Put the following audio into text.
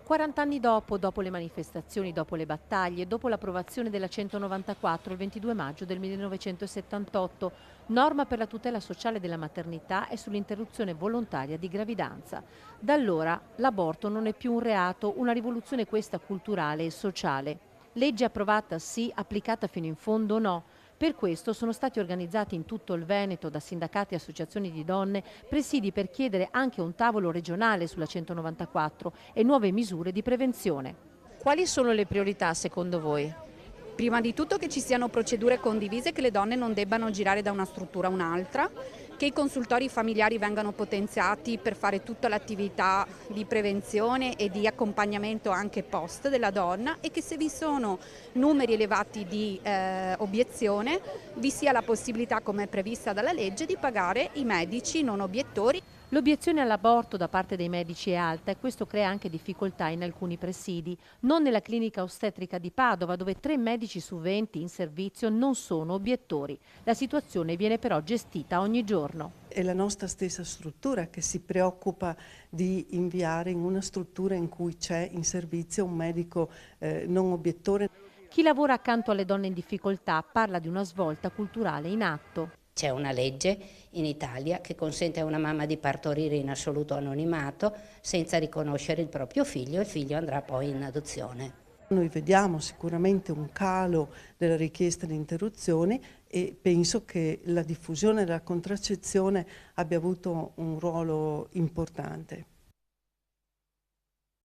40 anni dopo le manifestazioni, dopo le battaglie, dopo l'approvazione della 194 il 22 maggio del 1978, norma per la tutela sociale della maternità e sull'interruzione volontaria di gravidanza. Da allora l'aborto non è più un reato, una rivoluzione questa culturale e sociale. Legge approvata sì, applicata fino in fondo no. Per questo sono stati organizzati in tutto il Veneto, da sindacati e associazioni di donne, presidi per chiedere anche un tavolo regionale sulla 194 e nuove misure di prevenzione. Quali sono le priorità secondo voi? Prima di tutto che ci siano procedure condivise, che le donne non debbano girare da una struttura a un'altra, che i consultori familiari vengano potenziati per fare tutta l'attività di prevenzione e di accompagnamento anche post della donna e che se vi sono numeri elevati di obiezione vi sia la possibilità, come è prevista dalla legge, di pagare i medici non obiettori. L'obiezione all'aborto da parte dei medici è alta e questo crea anche difficoltà in alcuni presidi. Non nella clinica ostetrica di Padova, dove 3 medici su 20 in servizio non sono obiettori. La situazione viene però gestita ogni giorno. È la nostra stessa struttura che si preoccupa di inviare in una struttura in cui c'è in servizio un medico non obiettore. Chi lavora accanto alle donne in difficoltà parla di una svolta culturale in atto. C'è una legge in Italia che consente a una mamma di partorire in assoluto anonimato senza riconoscere il proprio figlio e il figlio andrà poi in adozione. Noi vediamo sicuramente un calo della richiesta di interruzioni e penso che la diffusione della contraccezione abbia avuto un ruolo importante.